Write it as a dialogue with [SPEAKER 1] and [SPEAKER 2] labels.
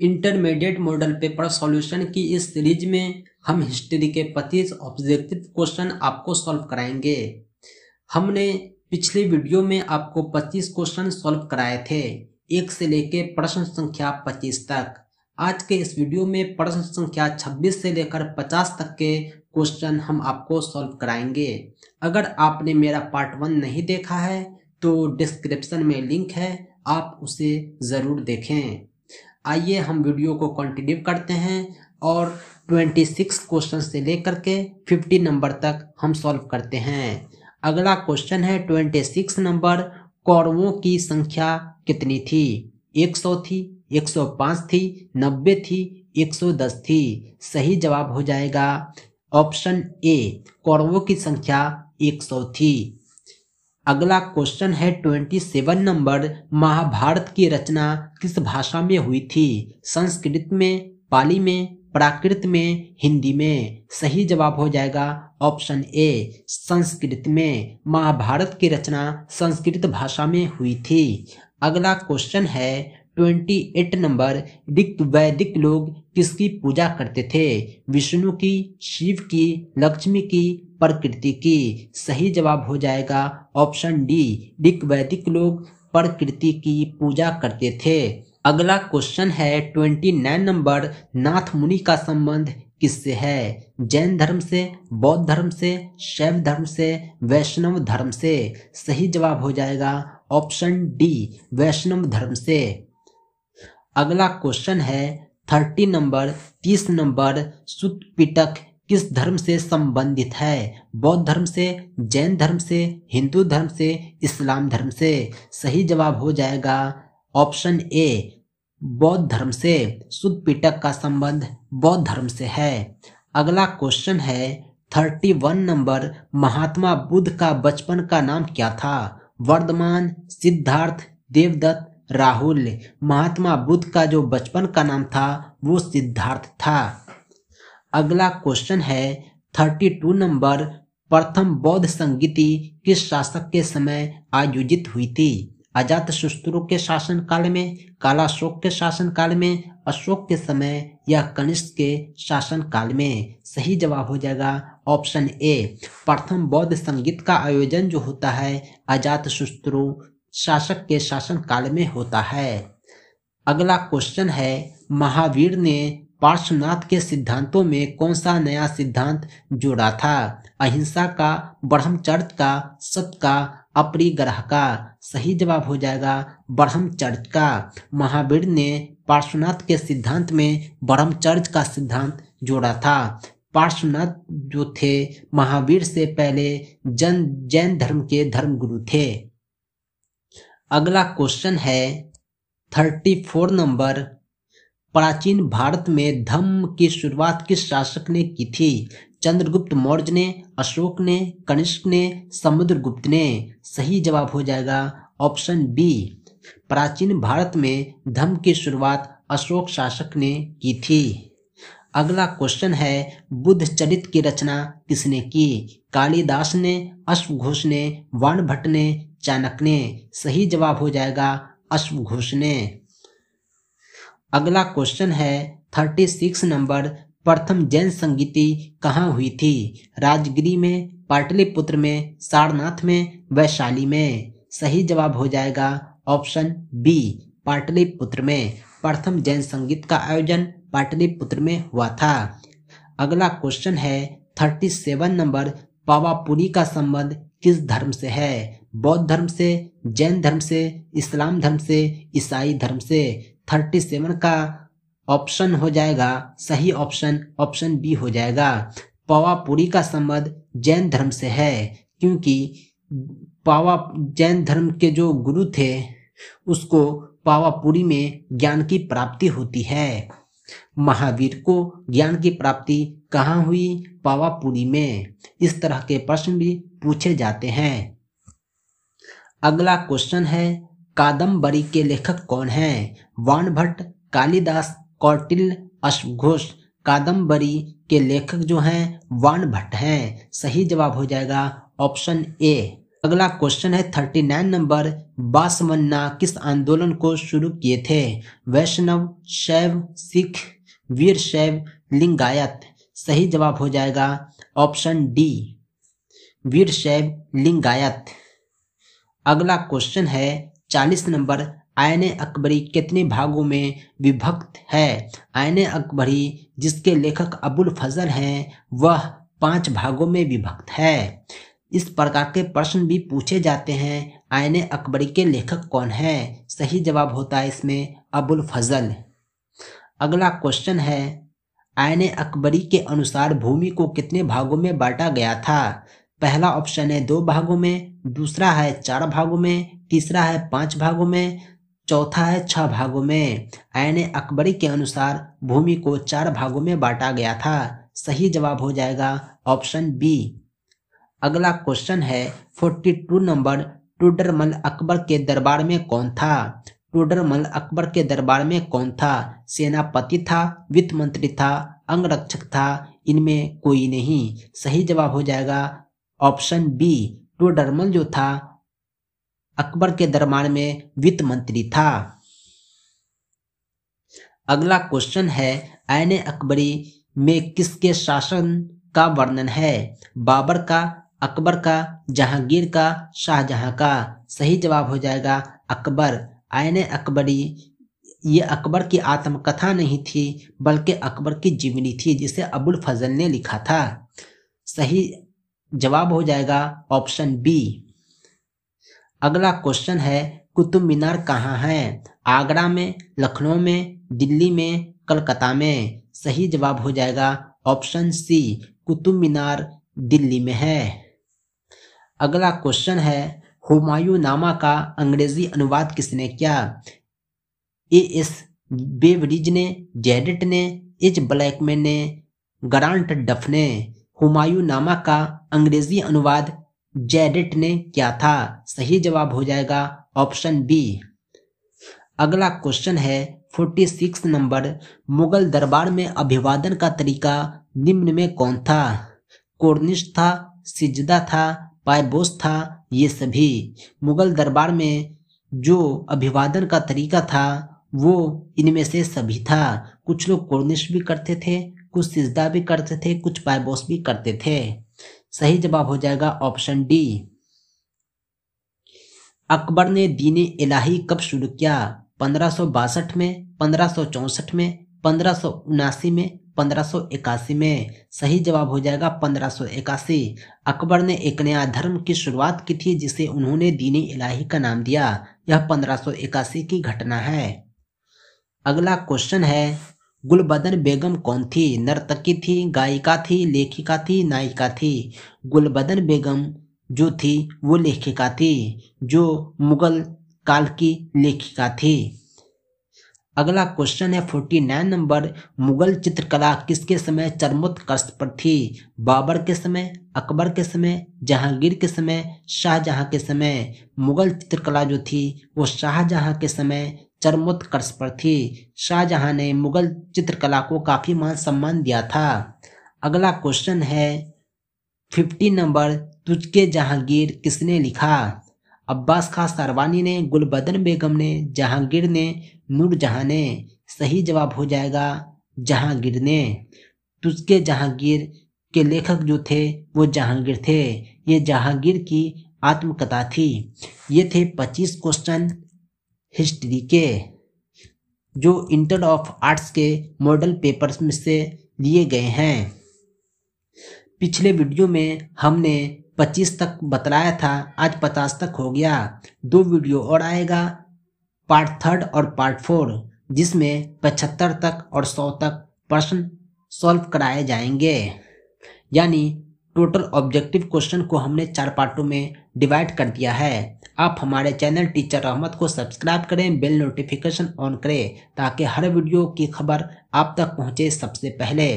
[SPEAKER 1] Intermediate model paper solution की इस series में हम हिस्ट्री के 25 ऑब्जेक्टिव क्वेश्चन आपको सॉल्व कराएंगे। हमने पिछले वीडियो में आपको 25 क्वेश्चन सॉल्व कराए थे, 1 से लेकर प्रश्न संख्या 25 तक। आज के इस वीडियो में प्रश्न संख्या 26 से लेकर 50 तक के क्वेश्चन हम आपको सॉल्व कराएंगे। अगर आपने मेरा पार्ट 1 नहीं देखा है तो डिस्क्रिप्शन में लिंक है, आप उसे ज़रूर देखें। आइए हम वीडियो को कंटिन्यू करते हैं और 26 क्वेश्चन से लेकर के 50 नंबर तक हम सॉल्व करते हैं। अगला क्वेश्चन है 26 नंबर, कौरवों की संख्या कितनी थी? 100 थी, 105 थी, 90 थी, 110 थी। सही जवाब हो जाएगा ऑप्शन ए, कौरवों की संख्या 100 थी। अगला क्वेश्चन है 27 नंबर, महाभारत की रचना किस भाषा में हुई थी? संस्कृत में, पाली में, प्राकृत में, हिंदी में। सही जवाब हो जाएगा ऑप्शन ए, संस्कृत में। महाभारत की रचना संस्कृत भाषा में हुई थी। अगला क्वेश्चन है 28 नंबर, वैदिक लोग किसकी पूजा करते थे? विष्णु की, शिव की, लक्ष्मी की, प्रकृति की। सही जवाब हो जाएगा ऑप्शन डी, वैदिक लोग प्रकृति की पूजा करते थे। अगला क्वेश्चन है 29 नंबर, नाथ मुनि का संबंध किससे है? जैन धर्म से, बौद्ध धर्म से, शैव धर्म से, वैष्णव धर्म से। सही जवाब हो जाएगा ऑप्शन डी, वैष्णव धर्म से। अगला क्वेश्चन है 30 नंबर, सुत्त पिटक किस धर्म से संबंधित है? बौद्ध धर्म से, जैन धर्म से, हिंदू धर्म से, इस्लाम धर्म से। सही जवाब हो जाएगा ऑप्शन ए, बौद्ध धर्म से। सुत्त पिटक का संबंध बौद्ध धर्म से है। अगला क्वेश्चन है 31 नंबर, महात्मा बुद्ध का बचपन का नाम क्या था? वर्धमान, सिद्धार्थ, देवदत्त, राहुल। महात्मा बुद्ध का जो बचपन का नाम था वो सिद्धार्थ था। अगला क्वेश्चन है 32 नंबर, प्रथम बौद्ध संगीति किस शासक के समय आयोजित हुई थी? अजातशत्रु के शासन काल में, कालाशोक के शासन काल में, अशोक के समय या कनिष्क के शासन काल में। सही जवाब हो जाएगा ऑप्शन ए, प्रथम बौद्ध संगीत का आयोजन जो होता है अजातशत्रु शासक के शासन काल में होता है। अगला क्वेश्चन है, महावीर ने पार्श्वनाथ के सिद्धांतों में कौन सा नया सिद्धांत जोड़ा था? अहिंसा का, ब्रह्मचर्य का, सत्य का, अपरिग्रह का। सही जवाब हो जाएगा ब्रह्मचर्य का। महावीर ने पार्श्वनाथ के सिद्धांत में ब्रह्मचर्य का सिद्धांत जोड़ा था। पार्श्वनाथ जो थे महावीर से पहले जैन धर्म के धर्मगुरु थे। अगला क्वेश्चन है 34 नंबर, प्राचीन भारत में धम्म की शुरुआत किस शासक ने की थी? चंद्रगुप्त मौर्य ने, अशोक ने, कनिष्क ने, समुद्रगुप्त ने। सही जवाब हो जाएगा ऑप्शन बी, प्राचीन भारत में धम्म की शुरुआत अशोक शासक ने की थी। अगला क्वेश्चन है, बुद्ध चरित की रचना किसने की? कालिदास ने, अश्वघोष ने, वाणभट्ट ने, चाणक्य ने। सही जवाब हो जाएगा अश्वघोष ने। अगला क्वेश्चन है 36 नंबर, प्रथम जैन संगीति कहाँ हुई थी? राजगिरी में, पाटलिपुत्र में, सारनाथ में, वैशाली में। सही जवाब हो जाएगा ऑप्शन बी, पाटलिपुत्र में। प्रथम जैन संगीत का आयोजन पाटलिपुत्र में हुआ था। अगला क्वेश्चन है 37 नंबर, पावापुरी का संबंध किस धर्म से है? बौद्ध धर्म से, जैन धर्म से, इस्लाम धर्म से, ईसाई धर्म से। 37 का ऑप्शन हो जाएगा सही ऑप्शन बी हो जाएगा। पावापुरी का संबंध जैन धर्म से है, क्योंकि जैन धर्म के जो गुरु थे उसको पावापुरी में ज्ञान की प्राप्ति होती है। महावीर को ज्ञान की प्राप्ति कहाँ हुई? पावापुरी में। इस तरह के प्रश्न भी पूछे जाते हैं। अगला क्वेश्चन है, कादम्बरी के लेखक कौन हैं? वाणभट्ट, कालिदास, कौटिल्य, अश्वघोष। कादम्बरी के लेखक जो हैं वाणभट्ट हैं। सही जवाब हो जाएगा ऑप्शन ए, अगला क्वेश्चन है 39 नंबर, बासवन्ना किस आंदोलन को शुरू किए थे? वैष्णव, शैव, सिख, वीरशैव, लिंगायत। सही जवाब हो जाएगा ऑप्शन डी, वीरशैव लिंगायत। अगला क्वेश्चन है 40 नंबर, आयने अकबरी कितने भागों में विभक्त है? आयने अकबरी जिसके लेखक अबुल फजल हैं वह 5 भागों में विभक्त है। इस प्रकार के प्रश्न भी पूछे जाते हैं, आयने अकबरी के लेखक कौन है? सही जवाब होता है इसमें अबुल फजल। अगला क्वेश्चन है, आयने अकबरी के अनुसार भूमि को कितने भागों में बांटा गया था? पहला ऑप्शन है 2 भागों में, दूसरा है 4 भागों में, तीसरा है 5 भागों में, चौथा है 6 भागों में। आयने अकबरी के अनुसार भूमि को 4 भागों में बांटा गया था। सही जवाब हो जाएगा ऑप्शन बी। अगला क्वेश्चन है 42 नंबर, टोडरमल अकबर के दरबार में कौन था? टोडरमल अकबर के दरबार में कौन था? सेनापति था, वित्त मंत्री था, अंगरक्षक था, इनमें कोई नहीं। सही जवाब हो जाएगा ऑप्शन बी, टोडरमल जो था अकबर के दरबार में वित्त मंत्री था। अगला क्वेश्चन है, आयने अकबरी में किसके शासन का वर्णन है? बाबर का, अकबर का, जहांगीर का, शाहजहां का। सही जवाब हो जाएगा अकबर। आयने अकबरी ये अकबर की आत्मकथा नहीं थी बल्कि अकबर की जीवनी थी जिसे अबुल फजल ने लिखा था। सही जवाब हो जाएगा ऑप्शन बी। अगला क्वेश्चन है, कुतुब मीनार कहाँ है? आगरा में, लखनऊ में, दिल्ली में, कलकत्ता में। सही जवाब हो जाएगा ऑप्शन सी, कुतुब मीनार दिल्ली में है। अगला क्वेश्चन है, हुमायूं नामा का अंग्रेजी अनुवाद किसने किया? ए.एस. बेवरिज ने, जेडेट ने, एच. ब्लैकमैन ने, ग्रांट डफ ने। हुमायूं नामा का अंग्रेजी अनुवाद जेडेट ने किया था। सही जवाब हो जाएगा ऑप्शन बी। अगला क्वेश्चन है 46 नंबर, मुगल दरबार में अभिवादन का तरीका निम्न में कौन था? कोर्निश था, सिजदा था, पायबोस था, ये सभी। मुगल दरबार में जो अभिवादन का तरीका था वो इनमें से सभी था। कुछ लोग कोर्निश भी करते थे, कुछ सिजदा भी करते थे, कुछ पायबोस भी करते थे। सही जवाब हो जाएगा ऑप्शन डी। अकबर ने दीन इलाही कब शुरू किया? 1562 में, 1564 में, 1579 में, 1581 में। सही जवाब हो जाएगा 1581। अकबर ने एक नया धर्म की शुरुआत की थी जिसे उन्होंने दीन इलाही का नाम दिया। यह 1581 की घटना है। अगला क्वेश्चन है, गुलबदन बेगम कौन थी? नर्तकी थी, गायिका थी, लेखिका थी, नायिका थी। गुलबदन बेगम जो थी वो लेखिका थी, जो मुगल काल की लेखिका थी। अगला क्वेश्चन है 49 नंबर, मुगल चित्रकला किसके समय चरमोत्कर्ष पर थी? बाबर के समय, अकबर के समय, जहांगीर के समय, शाहजहां के समय। मुगल चित्रकला जो थी वो शाहजहां के समय चरमोत्कर्ष पर थी। शाहजहां ने मुगल चित्रकला को काफी मान सम्मान दिया था। अगला क्वेश्चन है 50 नंबर, तुझके जहांगीर किसने लिखा? अब्बास खां सरवानी ने, गुलबदन बेगम ने, जहांगीर ने, नूरजहां ने। सही जवाब हो जाएगा जहांगीर ने। तुझके जहांगीर के लेखक जो थे वो जहांगीर थे। ये जहांगीर की आत्मकथा थी। ये थे 25 क्वेश्चन हिस्ट्री के जो इंटर ऑफ आर्ट्स के मॉडल पेपर्स में से लिए गए हैं। पिछले वीडियो में हमने 25 तक बतलाया था, आज 50 तक हो गया। 2 वीडियो और आएगा, पार्ट 3 और पार्ट 4, जिसमें 75 तक और 100 तक प्रश्न सॉल्व कराए जाएंगे। यानी टोटल ऑब्जेक्टिव क्वेश्चन को हमने 4 पार्टों में डिवाइड कर दिया है। आप हमारे चैनल टीचर रहमत को सब्सक्राइब करें, बेल नोटिफिकेशन ऑन करें ताकि हर वीडियो की खबर आप तक पहुंचे सबसे पहले।